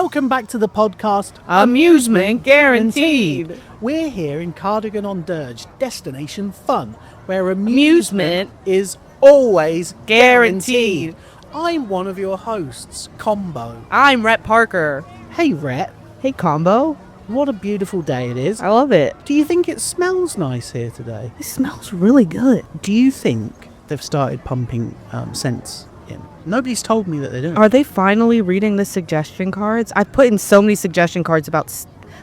Welcome back to the podcast Amusement Guaranteed. We're here in Cardigan-on-Durge, destination fun, where Amusement is always Guaranteed. I'm one of your hosts, Combo. I'm Rhett Parker. Hey Rhett, Hey, Combo. what a beautiful day it is. I love it. Do you think it smells nice here today? It smells really good. Do you think they've started pumping scents in? Nobody's told me that they don't. Are they finally reading the suggestion cards? I put in so many suggestion cards about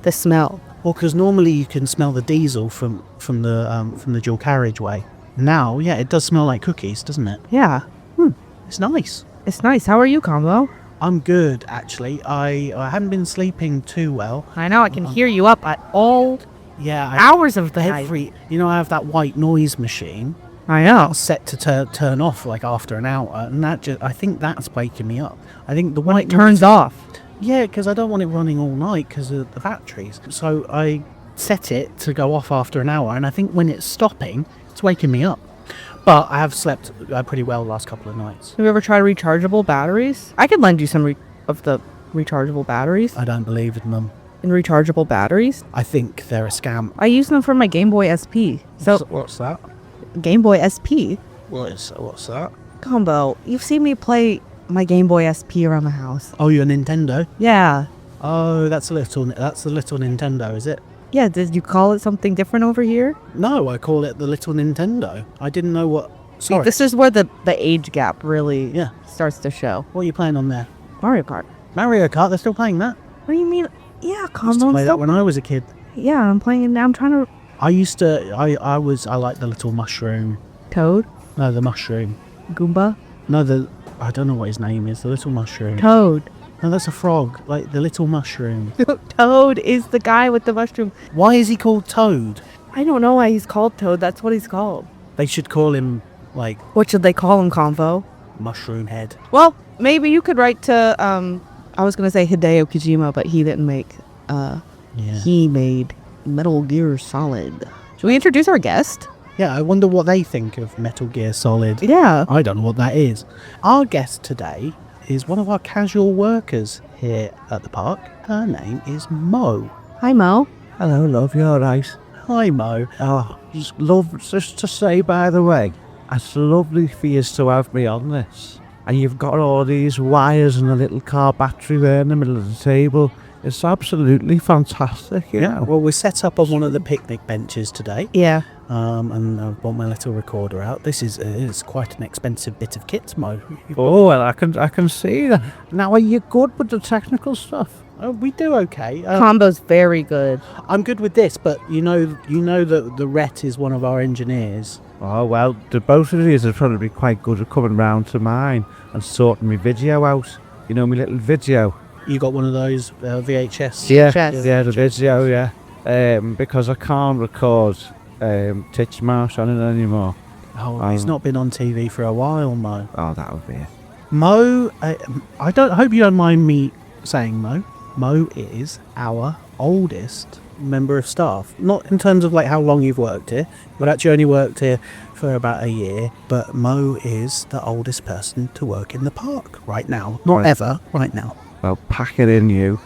the smell. Well, because normally you can smell the diesel from the dual carriageway. Now, yeah, it does smell like cookies, doesn't it? Yeah, It's nice. it's nice. How are you, Combo? I'm good, actually. I haven't been sleeping too well. I know I can hear you up at all Yeah, hours of the night. I have that white noise machine I know. set to turn off like after an hour, and I think that's waking me up. I think the When white it turns off. Yeah, because I don't want it running all night because of the batteries. So I set it to go off after an hour, and I think when it's stopping, it's waking me up. But I have slept pretty well the last couple of nights. Have you ever tried rechargeable batteries? I could lend you some of the rechargeable batteries. I don't believe in them. In rechargeable batteries? I think they're a scam. I use them for my Game Boy SP. So, What's that? Game Boy SP? What's that? Combo, you've seen me play my Game Boy SP around the house. Oh, your Nintendo? Yeah. Oh, that's the little Nintendo, is it? Yeah, did you call it something different over here? No, I call it the little Nintendo. I didn't know what... Sorry. This is where the age gap really Yeah. starts to show. What are you playing on there? Mario Kart. Mario Kart, they're still playing that? What do you mean? Yeah, I used to Combo. play that when I was a kid. Yeah, I'm playing it now. I'm trying to... I used to... I like the little mushroom. Toad? No, the mushroom. Goomba? No, I don't know what his name is. The little mushroom. Toad. No, that's a frog. Like, the little mushroom. Toad is the guy with the mushroom. Why is he called Toad? I don't know why he's called Toad. That's what he's called. They should call him, like, What should they call him, Convo? Mushroom Head. Well, maybe you could write to, I was going to say Hideo Kojima, but he didn't make, Yeah. he made Metal Gear Solid. Should we introduce our guest? Yeah, I wonder what they think of Metal Gear Solid. Yeah. I don't know what that is. Our guest today is one of our casual workers here at the park. Her name is Mo. Hi, Mo. Hello, love, you alright? Hi, Mo. Oh, just to say, by the way, it's lovely for you to have me on this. And you've got all these wires and a little car battery there in the middle of the table. It's absolutely fantastic, you know. Well, we're set up on one of the picnic benches today. Yeah. And I've brought my little recorder out. This is it's quite an expensive bit of kit, Mo. Oh, well, I can see that. Now, are you good with the technical stuff? Oh, we do okay. Combo's very good. I'm good with this, but you know that the Rhett is one of our engineers. Oh, well, the both of these are probably quite good at coming round to mine and sorting my video out. You know, my little video. You got one of those VHS? Yeah, Chess. yeah, the video, yeah. Because I can't record Titchmarsh on it anymore. Oh, it's not been on TV for a while, Mo. Oh, that would be it. Mo, I hope you don't mind me saying Mo. Mo is our oldest member of staff. Not in terms of like how long you've worked here, but actually only worked here for about a year. But Mo is the oldest person to work in the park right now. Not Right. ever, right now. Well, pack it in, you.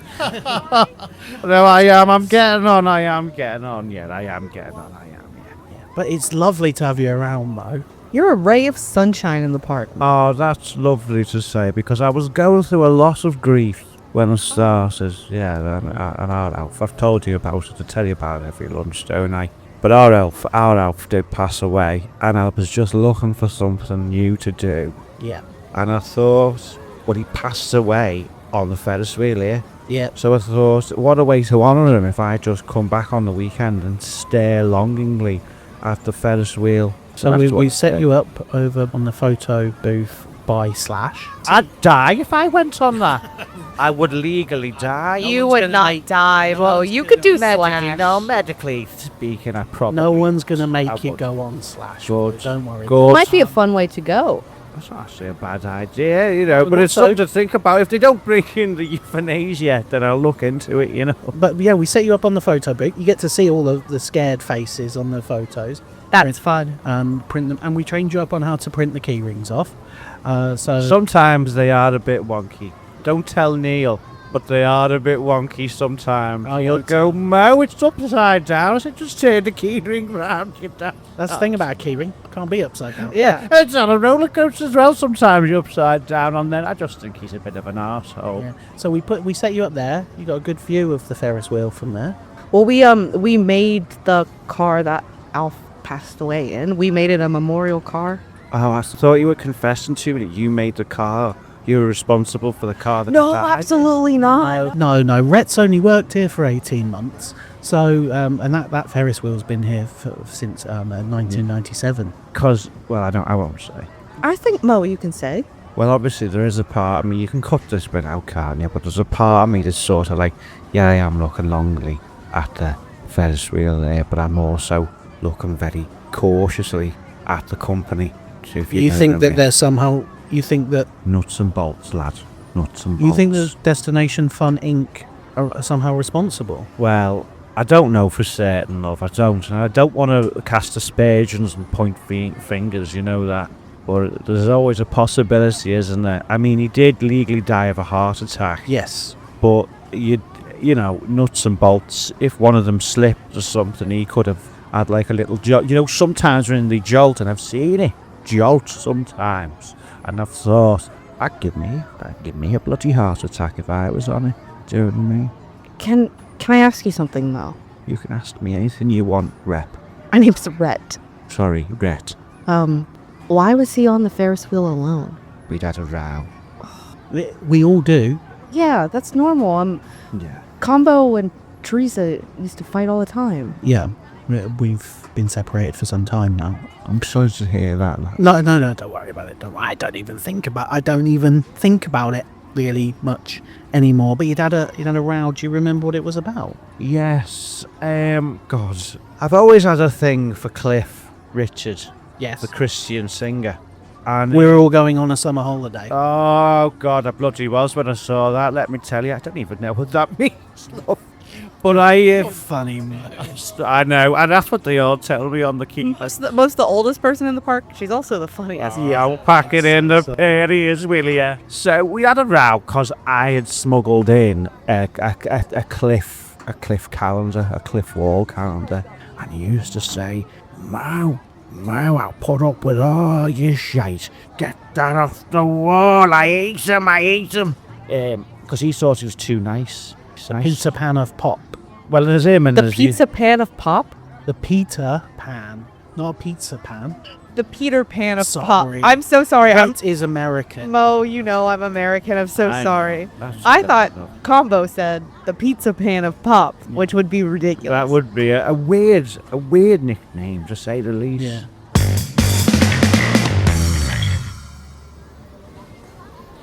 No, I am. I'm getting on. I am getting on. Yeah, I am getting on. I am. Yeah. But it's lovely to have you around, Mo. You're a ray of sunshine in the park. Oh, that's lovely to say because I was going through a lot of grief when I started. Yeah, and our elf. I've told you about it. I tell you about it every lunch, don't I? But our elf did pass away, and I was just looking for something new to do. Yeah. And I thought, well, he passed away on the Ferris wheel here. Yeah. So I thought, what a way to honour him if I just come back on the weekend and stare longingly at the Ferris wheel. So That's we what- set you up over on the photo booth by Slash. I'd die if I went on that. I would legally die. You would not die, Mo. You could do Slash. No, medically speaking, I probably... No one's going to I make you would. go on Slash. Good. Don't worry. Good. Might be a fun way to go. That's not actually a bad idea, you know, but Well, it's so- something to think about. If they don't bring in the euthanasia, then I'll look into it, you know. But yeah, we set you up on the photo booth. You get to see all of the scared faces on the photos. That's fun. Print them, and we trained you up on how to print the key rings off. So Sometimes they are a bit wonky. Don't tell Neil. but they are a bit wonky sometimes. Oh, you'll go, Mo, it's upside down. I said, just turn the keyring round, you daft. That's the thing about a keyring. Can't be upside down. Yeah, it's on a roller coaster as well. Sometimes you're upside down on there. I just think he's a bit of an arsehole. Yeah. So we set you up there. You got a good view of the Ferris wheel from there. Well, we made the car that Alf passed away in. We made it a memorial car. Oh, I thought you were confessing to me that you made the car. You were responsible for the car that No, died. absolutely not. No. Rhett's only worked here for 18 months. So, and that Ferris wheel's been here since 1997. Because, well, I won't say. I think, Mo, you can say. Well, obviously, there is a part of me, you can cut this bit out, can't you? But there's a part of me that's sort of like, yeah, I am looking longly at the Ferris wheel there, but I'm also looking very cautiously at the company. So if You think that there's somehow... You think that... Nuts and bolts, lad. Nuts and bolts. You think that Destination Fun Inc. are somehow responsible? Well, I don't know for certain, love. I don't. And I don't want to cast aspersions and point fingers, you know that. But there's always a possibility, isn't there? I mean, he did legally die of a heart attack. Yes. But, you know, nuts and bolts, if one of them slipped or something, he could have had like a little jolt. You know, sometimes when they jolt, and I've seen it jolt sometimes, and I've thought, that'd give me a bloody heart attack if I was on it. Do you know what I mean? Can I ask you something, Mo? You can ask me anything you want, Rep. My name's Rhett. Sorry, Rhett. Why was he on the Ferris wheel alone? We'd had a row. We all do. Yeah, that's normal. Yeah. Combo and Teresa used to fight all the time. Yeah. We've been separated for some time now. I'm sorry to hear that. No, don't worry about it. I don't even think about it really much anymore. But you'd had a row. Do you remember what it was about? Yes. God. I've always had a thing for Cliff Richard. Yes. The Christian singer. And We were all going on a summer holiday. oh, God, I bloody was when I saw that. Let me tell you, I don't even know what that means, love. But Funny, man. I know, and that's what they all tell me on the key. Most the oldest person in the park. She's also the funniest. Yeah, I'll pack it in the periods, will ya? So we had a row because I had smuggled in a cliff calendar, a cliff wall calendar, and he used to say, Mo, I'll put up with all your shite. Get that off the wall. I hate him. Because he thought he was too nice. Pizza pan of pop. Well, there's him and The there's pizza pan of pop? The Peter Pan, not a pizza pan. The Peter Pan of Sorry. pop. I'm so sorry. That is American. Mo, you know I'm American. I'm so I know. sorry. That's- I that's thought Combo said the pizza pan of pop, which would be ridiculous. that would be a weird nickname, to say the least. Yeah.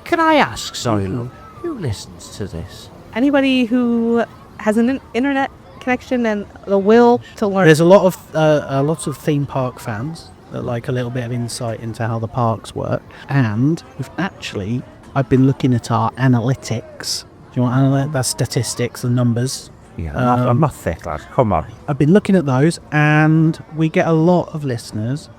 Can I ask, sorry, love, who listens to this? Anybody who has an internet connection and the will to learn. There's a lot of theme park fans that like a little bit of insight into how the parks work, and I've been looking at our analytics. Do you want that's statistics and numbers? Yeah, I'm not thick, lad. Come on. I've been looking at those, and we get a lot of listeners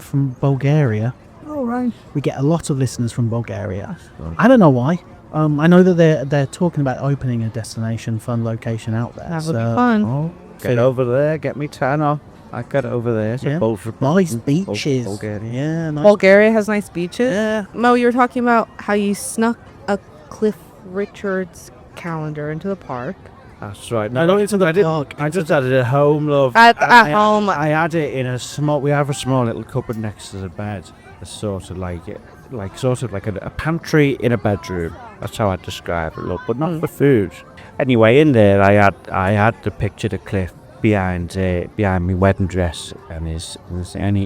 from Bulgaria. All right. We get a lot of listeners from Bulgaria. I don't know why. I know that they're talking about opening a Destination Fun location out there. That would be fun. Oh, get over there, get me tan off. I get over there. Yeah. Nice beaches. Bulgaria. Yeah, nice. Bulgaria has nice beaches. Yeah. Mo, you were talking about how you snuck a Cliff Richards calendar into the park. That's right. No, not into the park. I just had it at home, love. At home. I had it in we have a small little cupboard next to the bed. It's sort of like a pantry in a bedroom. That's how I describe it, look, but not for food. Anyway, in there I had the picture of Cliff behind my wedding dress, and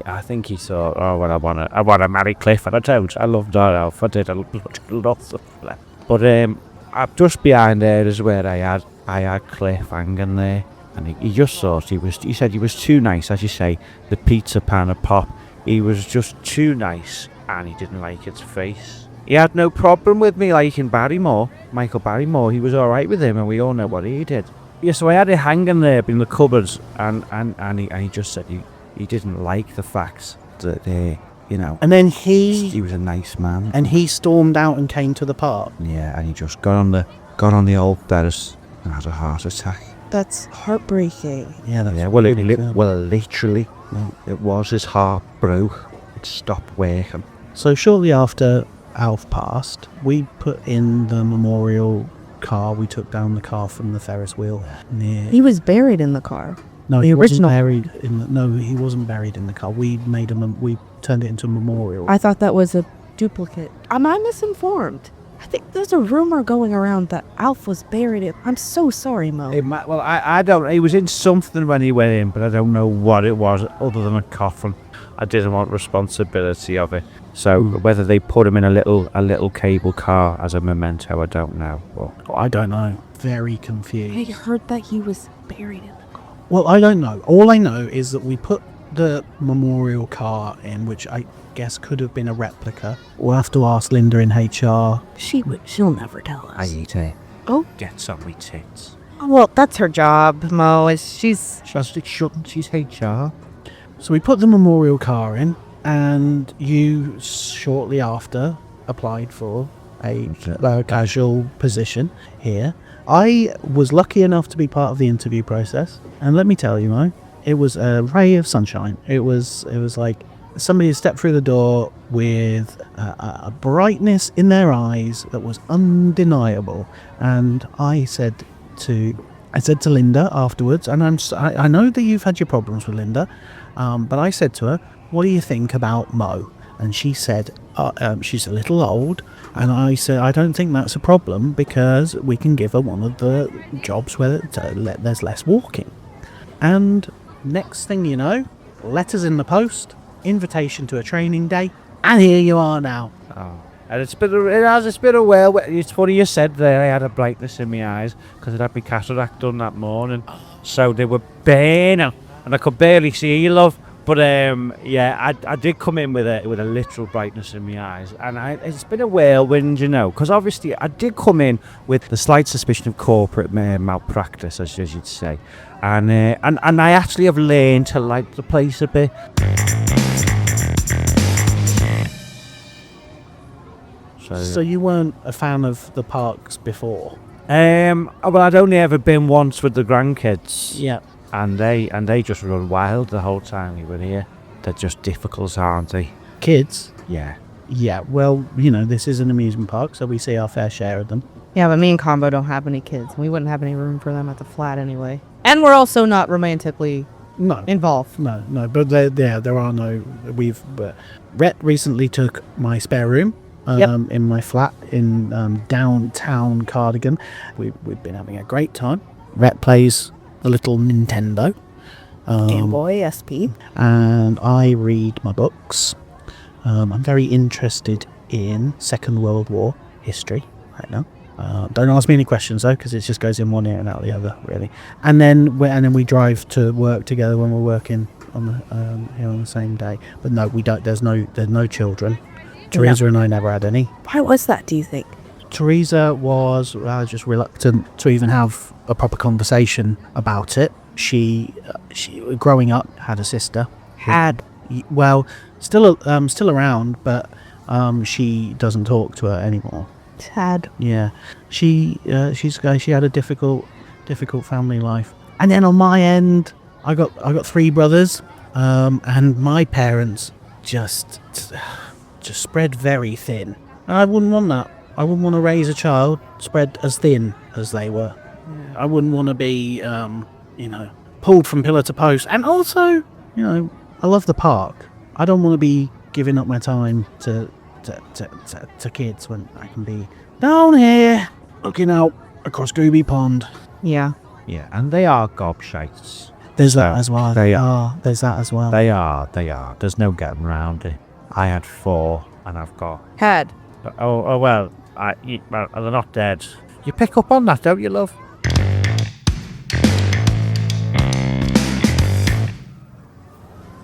I think he thought, oh well, I wanna marry Cliff, and I don't. I loved Donohoe. I did. I loved it. But just behind there is where I had Cliff hanging there, and he just thought he said he was too nice, as you say, the pizza pan of pop. He was just too nice, and he didn't like its face. He had no problem with me liking Michael Barrymore. He was alright with him, and we all know what he did. Yeah, so I had it hanging there in the cupboards, and he just said he didn't like the fact that, And then he was a nice man. he stormed out and came to the park. Yeah, and he just got on got on the old terrace and had a heart attack. That's heartbreaking. Yeah, that's Yeah, well, really sad. literally, it was. His heart broke. It stopped working. So shortly after Alf passed, we put in the memorial car. We took down the car from the Ferris wheel. He was buried in the car. No, the he original- wasn't buried in the. No, he wasn't buried in the car. We made we turned it into a memorial. I thought that was a duplicate. Am I misinformed? I think there's a rumor going around that Alf was buried in. I'm so sorry, Mo. Well, I don't. He was in something when he went in, but I don't know what it was other than a coffin. I didn't want responsibility of it. So whether they put him in a little cable car as a memento, I don't know. Well, I don't know. Very confused. I heard that he was buried in the car. Well, I don't know. All I know is that we put the memorial car in, which I guess could have been a replica. We'll have to ask Linda in HR. She'll never tell us. I eat it. Oh, Gets on me tits. well, that's her job, Mo. She's Shouldn't she's HR? So we put the memorial car in, and you shortly after applied for a casual position here. I was lucky enough to be part of the interview process, and let me tell you, Mo, it was a ray of sunshine. It was like somebody stepped through the door with a brightness in their eyes that was undeniable. And I said to Linda afterwards, and I know that you've had your problems with Linda, but I said to her, "What do you think about Mo?" And she said, she's a little old. And I said, I don't think that's a problem, because we can give her one of the jobs where there's less walking. And next thing you know, letters in the post, invitation to a training day, and here you are now. Oh. And it's been a while. It's funny you said there I had a brightness in my eyes because I'd had my cataract done that morning. So they were burning and I could barely see you, love. But yeah, I did come in with a literal brightness in my eyes, and it's been a whirlwind, you know, because obviously I did come in with the slight suspicion of corporate malpractice, as you'd say, and I actually have learned to like the place a bit. So you weren't a fan of the parks before? Well, I'd only ever been once with the grandkids. Yeah. And they just run wild the whole time we were here. They're just difficult, aren't they? Kids? Yeah. Yeah, well, you know, this is an amusement park, so we see our fair share of them. Yeah, but me and Combo don't have any kids. We wouldn't have any room for them at the flat anyway. And we're also not romantically involved. No, but there are no. But Rhett recently took my spare room in my flat in downtown Cardigan. We've been having a great time. Rhett plays the little Nintendo. Game Boy SP. And I read my books. I'm very interested in Second World War history right now. Don't ask me any questions though, because it just goes in one ear and out the other, really. And then we drive to work together when we're working on the here on the same day. But no, we don't. There's no children. Teresa and I never had any. Why was that, do you think? Teresa was just reluctant to even have a proper conversation about it. She growing up had a sister. Well, still around, but she doesn't talk to her anymore. Sad. Yeah, she had a difficult family life. And then on my end, I got three brothers, and my parents just spread very thin. And I wouldn't want that. I wouldn't want to raise a child spread as thin as they were. Yeah. I wouldn't want to be, pulled from pillar to post. And also, I love the park. I don't want to be giving up my time to kids when I can be down here looking out across Gooby Pond. Yeah. Yeah, and they are gobshites. There's that as well. There's that as well. They are. There's no getting around it. I had 4, and I've got... Had. Oh well, they're not dead. You pick up on that, don't you, love?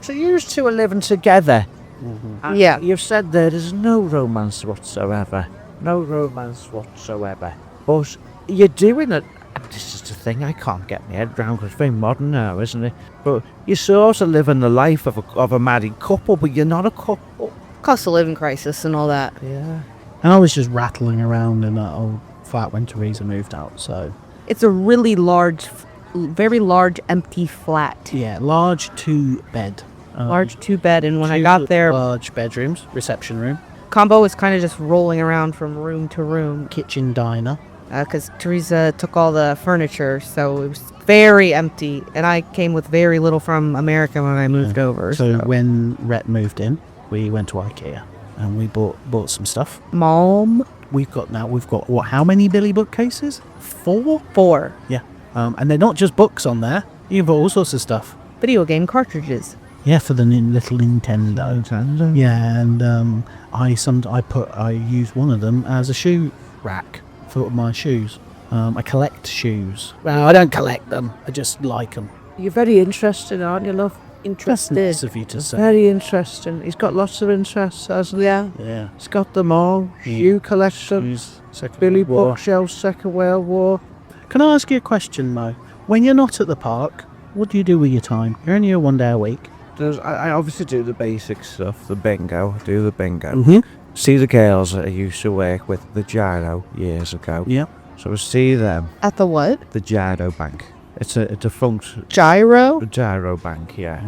So you two are living together. Mm-hmm. Yeah. You've said there's no romance whatsoever. No romance whatsoever. But you're doing it. This is the thing I can't get my head around because it's very modern now, isn't it? But you're sort of living the life of a married couple, but you're not a couple. Cost of living crisis and all that. Yeah. And I was just rattling around in that old flat when Teresa moved out. So It's a really large, very large empty flat. yeah, large 2-bed. Large 2-bed, and when I Two got there, large bedrooms, reception room, Combo was kind of just rolling around from room to room kitchen, diner. because Teresa took all the furniture, so it was very empty. And I came with very little from America when I moved over. So when Rhett moved in, we went to IKEA and we bought some stuff. Mom, We've got what? How many Billy bookcases? 4. 4 Yeah. And they're not just books on there. You've got all sorts of stuff. video game cartridges. Yeah, for the little Nintendo. Yeah, and I use one of them as a shoe rack for my shoes. I collect shoes. Well, I don't collect them. I just like them. You're very interested, aren't you, love? That's Interested. nice of you to say. Very interesting. He's got lots of interests, hasn't he? Yeah. He's got them all. Shoe collection, Shoes, Second Billy World War. bookshelves, Second World War. Can I ask you a question, Mo? When you're not at the park, what do you do with your time? You're only here 1 day a week. I obviously do the basic stuff, the bingo. I do the bingo. Mm-hmm. See the girls that I used to work with, the gyro, years ago. Yep. So I see them, At the what? the gyro bank. It's a defunct Gyro? gyro bank, yeah.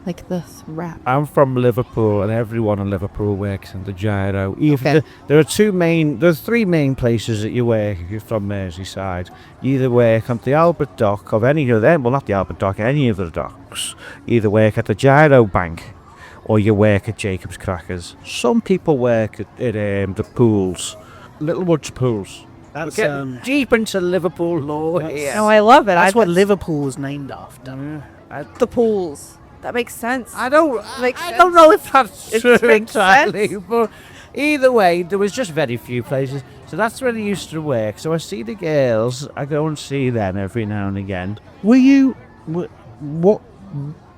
Like this wrap. I'm from Liverpool, and everyone in Liverpool works in the gyro. Okay. There are 3 main places that you work if you're from Merseyside. You either work on the Albert Dock of any of them, well, not the Albert Dock, any of the docks. You either work at the gyro bank, or you work at Jacob's Crackers. Some people work at the pools, Littlewoods pools. That's We're getting deep into Liverpool law here. Oh, I love it. that's what Liverpool was named after. the pools. That makes sense. I don't Makes know if that's It true makes entirely, sense. but either way, there was just very few places. So that's where I used to work. So I see the girls. I go and see them every now and again. Were you what?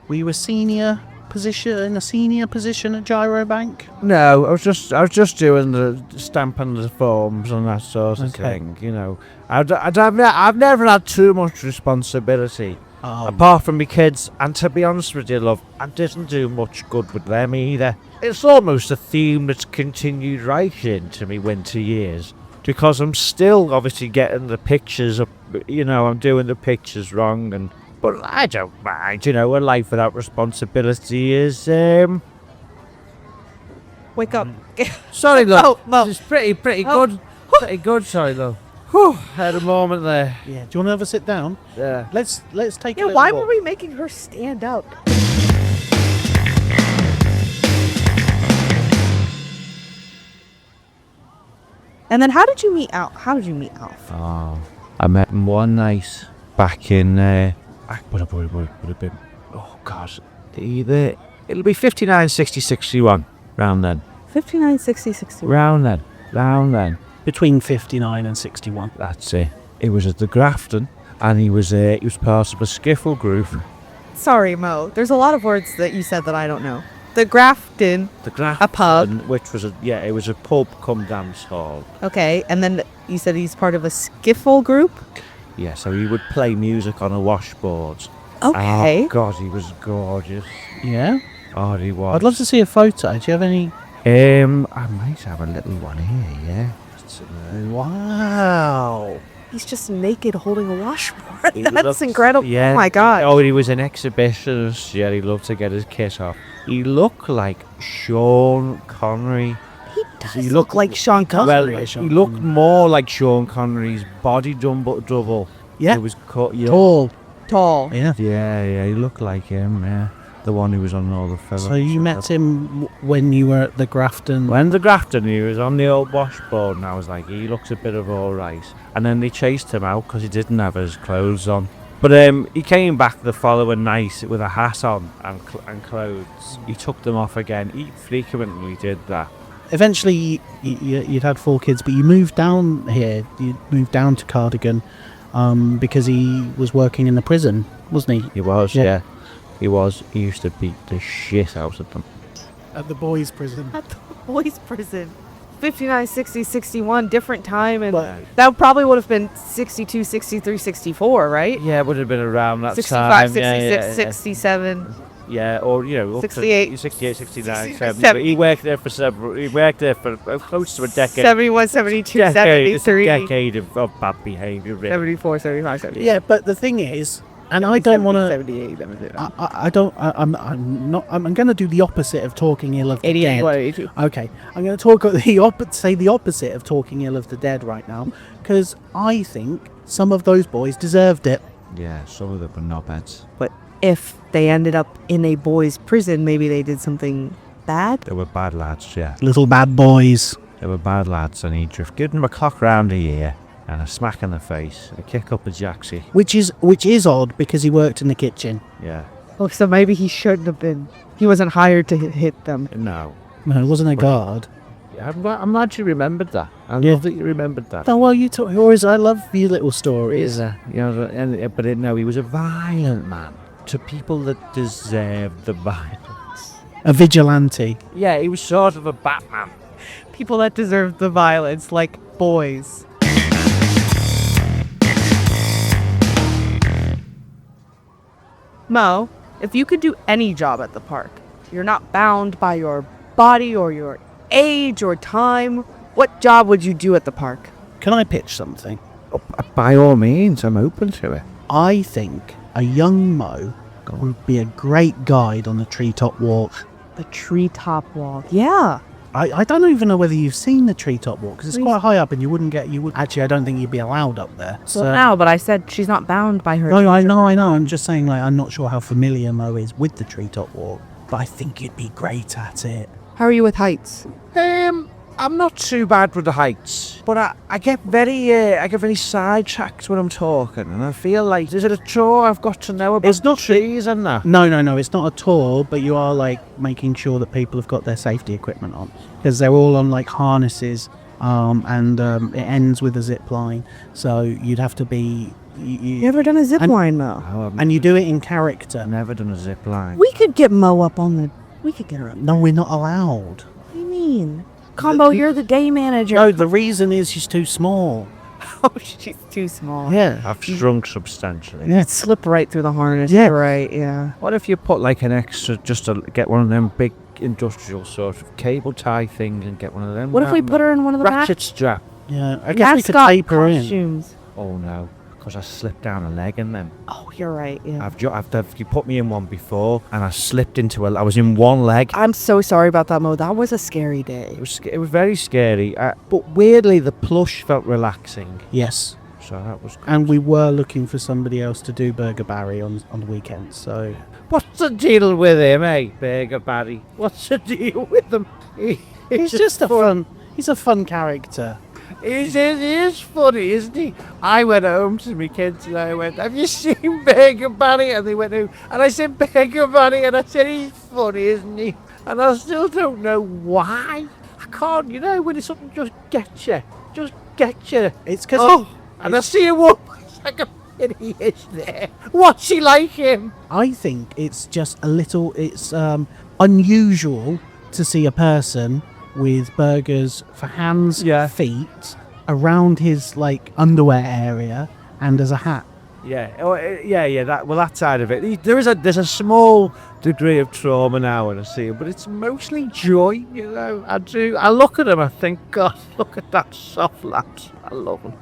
Were you a senior position at Gyro Bank? No, I was just doing the stamping the forms and that sort of Okay. thing. You know, I've never had too much responsibility. Apart from my kids, and to be honest with you, love, I didn't do much good with them either. It's almost a theme that's continued right into me winter years, because I'm still obviously getting the pictures up, you know, I'm doing the pictures wrong, but I don't mind, you know, a life without responsibility is, Wake up. sorry, love, Mo. it's pretty Oh. good, pretty good, sorry, love. Whew, had a moment there. Yeah. Do you want to ever sit down? Yeah. Let's take. Yeah, a little why walk. were we making her stand up? And then how did you meet Alf? Oh, I met him one night back in, would have been, oh gosh, it'll be 59, 60, 61, round then. 59, 60, 61. Round then. Between 59 and 61. That's it. It was at the Grafton, and he was part of a skiffle group. Sorry, Mo. There's a lot of words that you said that I don't know. The Grafton. The Grafton, A pub. which was it was a pub cum dance hall. Okay, and then you said he's part of a skiffle group? Yeah, so he would play music on a washboard. Okay. Oh God, he was gorgeous. Yeah. Oh, he was. I'd love to see a photo. Do you have any? I might have a little one here. Yeah. Wow. He's just naked holding a washboard. He That's looked- incredible. Yeah. Oh my god. Oh, he was an exhibitionist. Yeah, he loved to get his kit off. He looked like Sean Connery. He does He look looked- like Sean Connery. Well, he looked more like Sean Connery's body double. Yeah. It was cut. Yeah. Tall. Tall. Yeah. Yeah, he looked like him. Yeah, the one who was on all the films. So you met him when you were at the Grafton. When the Grafton, he was on the old washboard, and I was like, he looks a bit of all right. And then they chased him out because he didn't have his clothes on. But he came back the following night with a hat on and clothes. He took them off again. He frequently did that. Eventually, you'd had 4 kids, but you moved down here. You moved down to Cardigan because he was working in the prison, wasn't he? He was, Yeah. yeah. He was. He used to beat the shit out of them. At the boys' prison. At the boys' prison. 59, 60, 61, different time. And But- that probably would have been 62, 63, 64, right? Yeah, it would have been around that 65, time. 66, yeah. 67. Yeah, or, you know, up to 68. 68, 69, 69, 70. But he worked there for close to a decade. 71, 72, It's a 73, decade of bad behaviour, really. 74, 75, 78. Yeah, but the thing is, and I don't want to. 78, I don't. I'm not. I'm going to do the opposite of talking ill of the 88, dead. 82. Okay, I'm going to say the opposite of talking ill of the dead right now, because I think some of those boys deserved it. Yeah, some of them were knobheads. But if they ended up in a boys' prison, maybe they did something bad. They were bad lads, yeah. Little bad boys. They were bad lads, and he'd just give them a cock round the ear and a smack in the face, a kick up a jacksie. Which is odd because he worked in the kitchen. Yeah. Oh, so maybe he shouldn't have been. He wasn't hired to hit them. No. No, it wasn't a guard. Yeah, I'm glad you remembered that. I Yeah. love that you remembered that. Oh, well, you always. I love your little stories. But he was a violent man to people that deserved the violence. A vigilante. Yeah, he was sort of a Batman. People that deserve the violence, like boys. Mo, if you could do any job at the park, you're not bound by your body or your age or time, what job would you do at the park? Can I pitch something? By all means, I'm open to it. I think a young Mo would be a great guide on the treetop walk. The treetop walk. Yeah. I don't even know whether you've seen the treetop walk because it's quite high up and you would actually I don't think you'd be allowed up there. So Well, no, but I said she's not bound by her. no, I know. I'm just saying, like, I'm not sure how familiar Mo is with the treetop walk, but I think you'd be great at it. How are you with heights? I'm not too bad with the heights, but I get very sidetracked when I'm talking, and I feel like, is it a chore I've got to know about? It's not trees and that. No, it's not a tour, but you are like making sure that people have got their safety equipment on because they're all on like harnesses, and it ends with a zip line, so you'd have to be. You ever done a zip line, Mo? Oh, And you do it in character. I've never done a zip line. We could get Mo up on the. We could get her up. No, we're not allowed. What do you mean? Combo, you're the day manager. No, the reason is she's too small. Oh, she's too small. Yeah. I've shrunk substantially. Yeah. Slip right through the harness. Yeah. Right, yeah. What if you put like an extra, just to get one of them big industrial sort of cable tie things and get one of them? What if we put her in one of the ratchet strap? Yeah. I guess we could mascot tape her in. costumes? Oh no, because I slipped down a leg in them. Oh, you're right, yeah. You put me in one before, and I slipped into I was in one leg. I'm so sorry about that, Mo. That was a scary day. It was very scary, but weirdly the plush felt relaxing. Yes. So that was good. And we were looking for somebody else to do Burger Barry on the weekends, so. What's the deal with him, eh, Burger Barry? What's the deal with him? He's just a fun. He's a fun character. He is funny, isn't he? I went home to my kids and I went, have you seen Burger Barry? And they went, who? And I said, Burger Barry. And I said, he's funny, isn't he? And I still don't know why. I can't, when something just gets you. Just gets you. It's because. Oh, and I see a woman. It's like a pity is there. What's she like him? I think it's just a little. It's unusual to see a person with burgers for hands, feet, around his like underwear area, and as a hat. Yeah, that side of it. There's a small degree of trauma now when I see him, but it's mostly joy. I look at him, I think, God, look at that soft laps. I love him.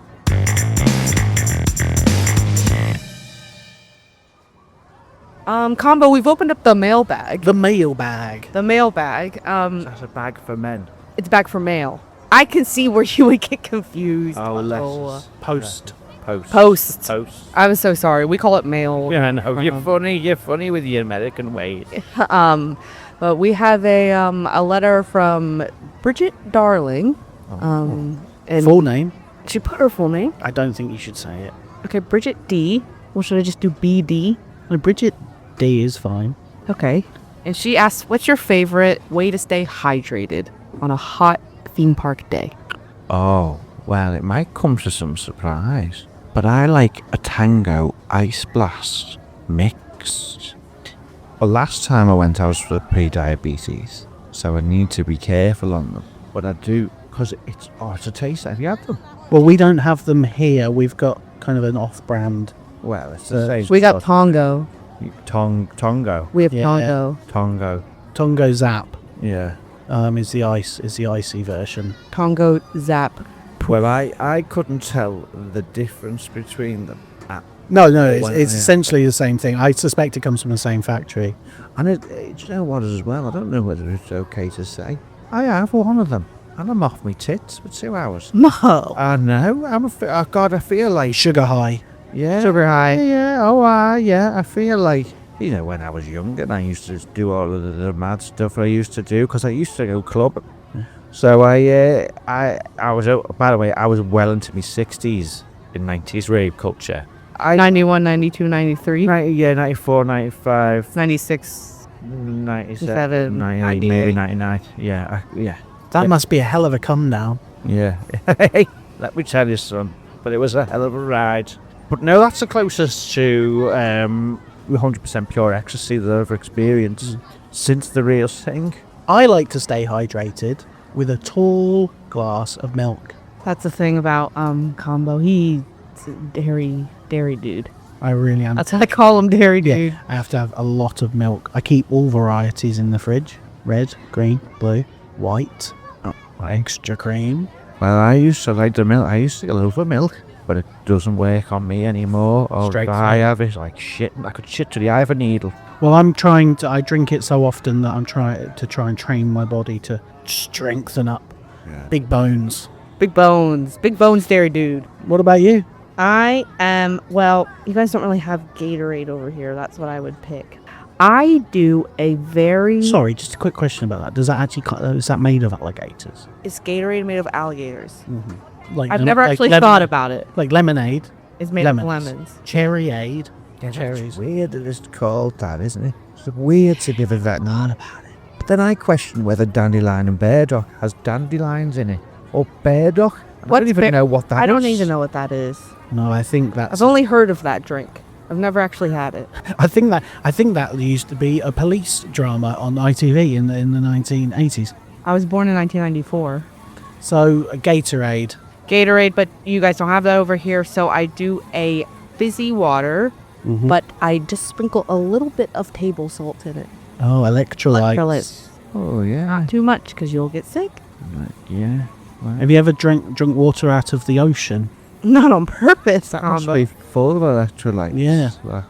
Combo, we've opened up the mailbag. The mailbag. The mailbag. That's a bag for men. It's bag for mail. I can see where you would get confused. Post. Post. Post. I'm so sorry. We call it mail. Yeah, I know. You're funny with your American ways. But we have a letter from Bridget Darling. And Full name? she put her full name. I don't think you should say it. Okay, Bridget D. Well, should I just do BD? No, Bridget D is fine. Okay. And she asks, what's your favorite way to stay hydrated on a hot theme park day? Oh, well, it might come to some surprise, but I like a Tango Ice Blast mixed. Well, last time I went, I was for pre-diabetes, so I need to be careful on them. But I do, because it's a taste. Have you had them? Well, we don't have them here. We've got kind of an off-brand. Well, it's the same. We got sort. Pongo. Tongo. We have Yeah. Tongo. Tongo Zap Yeah. is the icy version. Tongo Zap. Well, I couldn't tell the difference between them. No, it's, Well, it's yeah. essentially the same thing. I suspect it comes from the same factory. And do you know what as well? I don't know whether it's okay to say. I have one of them, and I'm off my tits for 2 hours. No. I know. I feel like Sugar high. yeah, Sugar high. yeah. I feel like when I was young and I used to do all of the mad stuff I used to do because I used to go clubbing. So I was out. By the way, I was well into my 60s in 90s rave culture. 91, 92, 93, 94, 95, 96. 97, 98, maybe 99. Yeah, That must be a hell of a come down. yeah. Hey, let me tell you, son. But it was a hell of a ride. But no, that's the closest to 100% pure ecstasy that I've ever experienced since the real thing. I like to stay hydrated with a tall glass of milk. That's the thing about Combo. He's a dairy dude. I really am. That's what I call him, dairy Yeah, dude. I have to have a lot of milk. I keep all varieties in the fridge. Red, green, blue, white, extra cream. Well, I used to like the milk. I used to love the milk, but it doesn't work on me anymore. Or Straight I through. have it like shit. I could shit to the eye of a needle. Well, I drink it so often that I'm trying and train my body to strengthen up. Yeah. Big bones. Big bones. Big bones, dairy dude. What about you? I am, well, you guys don't really have Gatorade over here. That's what I would pick. I do a very... Sorry, just a quick question about that. Does that actually is that made of alligators? Is Gatorade made of alligators? Like I've never actually thought about it. like lemonade, It's made lemons. of lemons. cherryade, It's cherries. weird that it's called that, isn't it? It's a weird significant name about it. But then I question whether dandelion and burdock has dandelions in it. Or burdock. I What's don't even know what that is. I don't even know what that is. No, I think that's. I've only heard of that drink. I've never actually had it. I think that used to be a police drama on ITV in the 1980s. I was born in 1994. So Gatorade. Gatorade, but you guys don't have that over here, so I do a fizzy water, but I just sprinkle a little bit of table salt in it. Oh, electrolytes. Electrolytes. Oh, yeah. Not too much, because you'll get sick. Yeah. Well, Have you ever drunk water out of the ocean? Not on purpose, that must be full of electrolytes. Yeah. Well,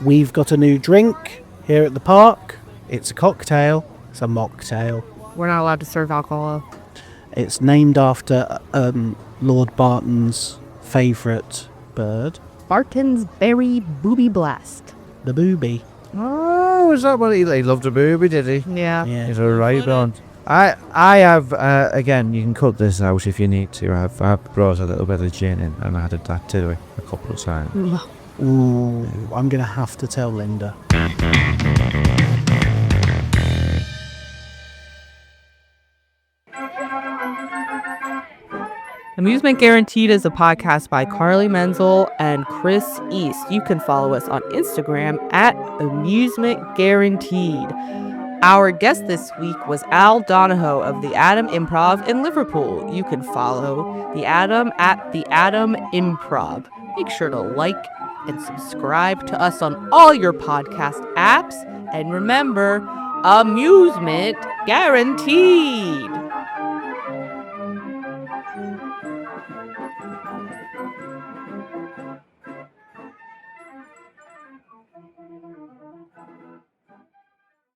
We've got a new drink here at the park. It's a cocktail. It's a mocktail. We're not allowed to serve alcohol. It's named after Lord Barton's favourite bird, Barton's Berry Booby Blast. the booby. oh, is that what he loved a booby, did he? Yeah. Yeah. He's a right on. I have, again, you can cut this out if you need to. I've brought a little bit of gin in and added that to it a couple of times. Ooh, I'm going to have to tell Linda. Amusement Guaranteed is a podcast by Karlie, Menzel, and Chris East. You can follow us on Instagram at Amusement Guaranteed. Our guest this week was Al Donohoe of the Adam Improv in Liverpool. You can follow the Adam at the Adam Improv. Make sure to like and subscribe to us on all your podcast apps. And remember, amusement guaranteed.